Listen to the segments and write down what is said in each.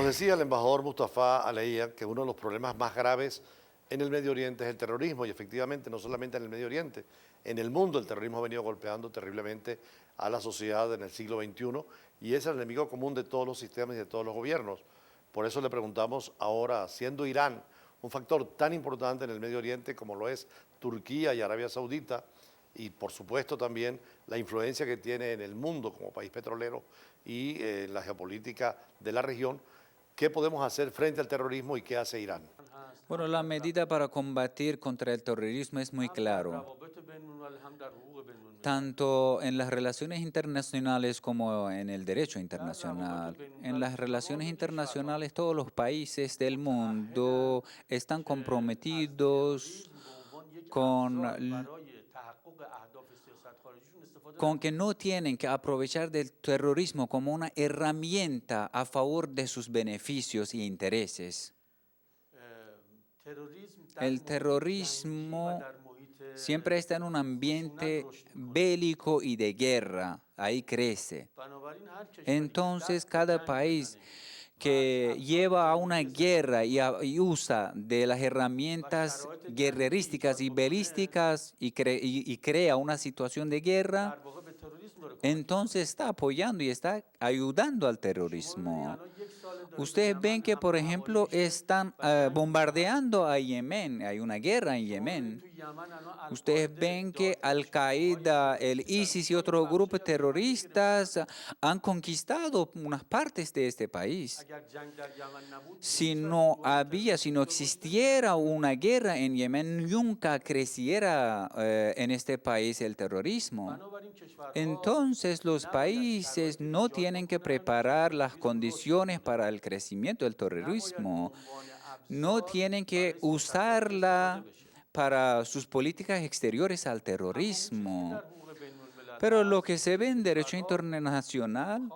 decía el embajador Mustafa Aleia que uno de los problemas más graves en el Medio Oriente es el terrorismo, y efectivamente no solamente en el Medio Oriente, en el mundo el terrorismo ha venido golpeando terriblemente a la sociedad en el siglo XXI, y es el enemigo común de todos los sistemas y de todos los gobiernos. Por eso le preguntamos ahora, siendo Irán un factor tan importante en el Medio Oriente como lo es Turquía y Arabia Saudita, y por supuesto también la influencia que tiene en el mundo como país petrolero y en la geopolítica de la región, ¿qué podemos hacer frente al terrorismo y qué hace Irán? Bueno, la medida para combatir contra el terrorismo es muy claro. Tanto en las relaciones internacionales como en el derecho internacional. En las relaciones internacionales, todos los países del mundo están comprometidos con, con que no tienen que aprovechar del terrorismo como una herramienta a favor de sus beneficios y intereses. El terrorismo siempre está en un ambiente bélico y de guerra, ahí crece. Entonces, cada país que lleva a una guerra y usa de las herramientas guerrerísticas y belísticas y crea una situación de guerra, entonces está apoyando y está ayudando al terrorismo. Ustedes ven que, por ejemplo, están bombardeando a Yemen, hay una guerra en Yemen. Ustedes ven que Al-Qaeda, el ISIS y otros grupos terroristas han conquistado unas partes de este país. Si no existiera una guerra en Yemen, nunca creciera en este país el terrorismo. Entonces los países no tienen que preparar las condiciones para el crecimiento del terrorismo, no tienen que usarla para sus políticas exteriores al terrorismo. Pero lo que se ve en derecho internacional,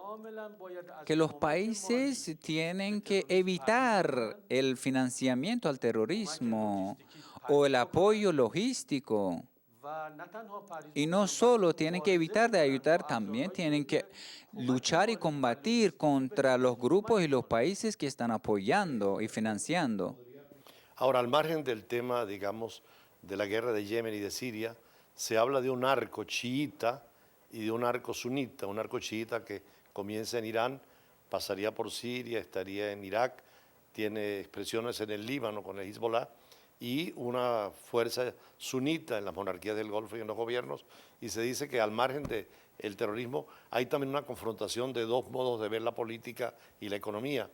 que los países tienen que evitar el financiamiento al terrorismo o el apoyo logístico. Y no solo tienen que evitar de ayudar, también tienen que luchar y combatir contra los grupos y los países que están apoyando y financiando. Ahora, al margen del tema, digamos, de la guerra de Yemen y de Siria, se habla de un arco chiita y de un arco sunita, un arco chiita que comienza en Irán, pasaría por Siria, estaría en Irak, tiene expresiones en el Líbano con el Hezbollah, y una fuerza sunita en las monarquías del Golfo y en los gobiernos, y se dice que al margen del terrorismo hay también una confrontación de dos modos de ver la política y la economía.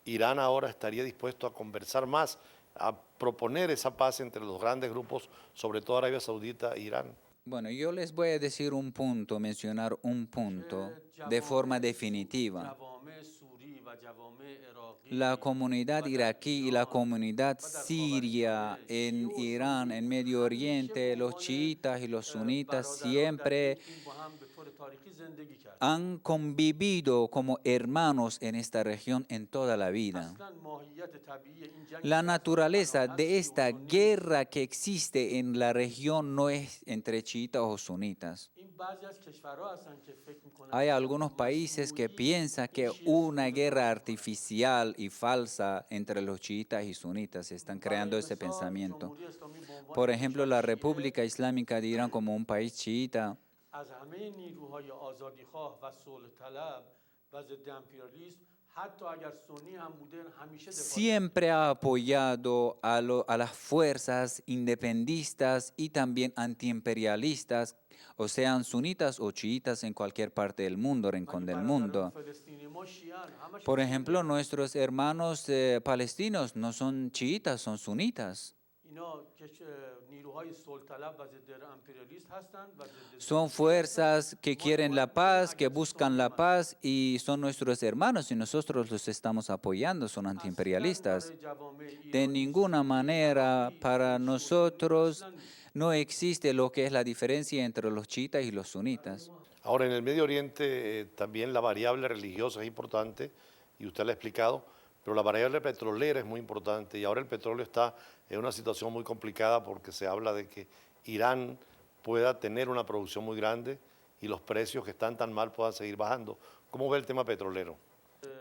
Irán ahora estaría dispuesto a conversar más, a proponer esa paz entre los grandes grupos, sobre todo Arabia Saudita e Irán. Bueno, yo les voy a decir un punto, mencionar un punto de forma definitiva. La comunidad iraquí y la comunidad siria en Irán, en Medio Oriente, los chiitas y los sunitas siempre han convivido como hermanos en esta región en toda la vida. La naturaleza de esta guerra que existe en la región no es entre chiitas o sunitas. Hay algunos países que piensan que una guerra artificial y falsa entre los chiitas y sunitas están creando ese pensamiento. Por ejemplo, la República Islámica de Irán como un país chiita siempre ha apoyado a las fuerzas independistas y también antiimperialistas, o sean sunitas o chiitas en cualquier parte del mundo, rincón del mundo. Por ejemplo, nuestros hermanos palestinos no son chiitas, son sunitas. Son fuerzas que quieren la paz, que buscan la paz y son nuestros hermanos y nosotros los estamos apoyando, son antiimperialistas. De ninguna manera para nosotros no existe lo que es la diferencia entre los chiitas y los sunitas. Ahora, en el Medio Oriente también la variable religiosa es importante, y usted lo ha explicado, pero la variable petrolera es muy importante, y ahora el petróleo está en una situación muy complicada porque se habla de que Irán pueda tener una producción muy grande y los precios que están tan mal puedan seguir bajando. ¿Cómo ve el tema petrolero?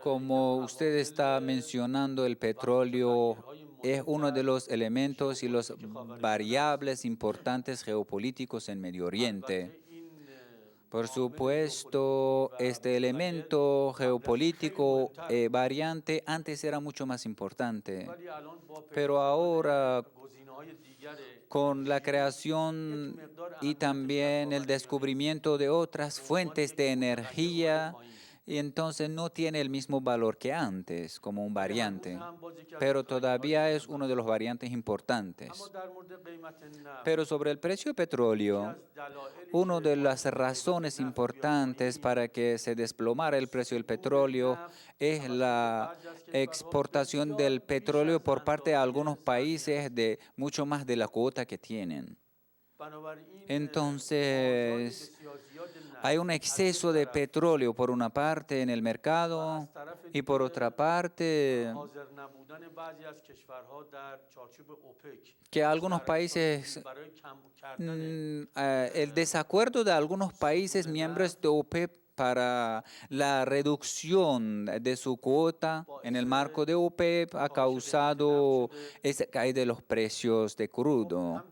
Como usted está mencionando, el petróleo es uno de los elementos y las variables importantes geopolíticos en Medio Oriente. Por supuesto, este elemento geopolítico variante antes era mucho más importante, pero ahora con la creación y también el descubrimiento de otras fuentes de energía, y entonces no tiene el mismo valor que antes como un variante, pero todavía es uno de los variantes importantes. Pero sobre el precio del petróleo, una de las razones importantes para que se desplomara el precio del petróleo es la exportación del petróleo por parte de algunos países de mucho más de la cuota que tienen. Entonces, hay un exceso de petróleo por una parte en el mercado y por otra parte que algunos países, el desacuerdo de algunos países miembros de OPEP para la reducción de su cuota en el marco de OPEP ha causado esa caída de los precios de crudo.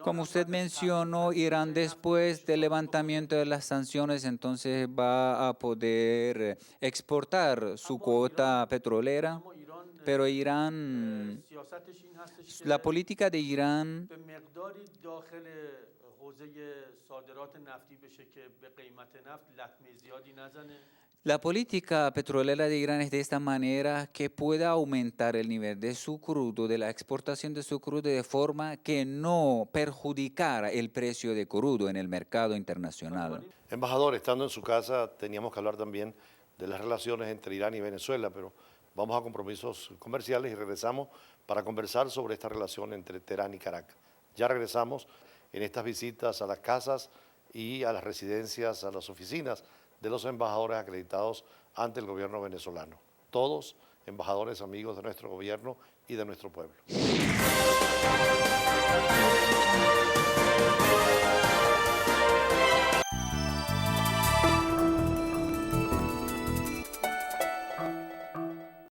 Como usted mencionó, Irán después del levantamiento de las sanciones entonces va a poder exportar su cuota petrolera, pero Irán, la política de Irán La política petrolera de Irán es de esta manera que pueda aumentar el nivel de su crudo, de la exportación de su crudo de forma que no perjudicara el precio de crudo en el mercado internacional. Embajador, estando en su casa, teníamos que hablar también de las relaciones entre Irán y Venezuela, pero vamos a compromisos comerciales y regresamos para conversar sobre esta relación entre Teherán y Caracas. Ya regresamos en estas visitas a las casas y a las residencias, a las oficinas de los embajadores acreditados ante el gobierno venezolano. Todos embajadores amigos de nuestro gobierno y de nuestro pueblo.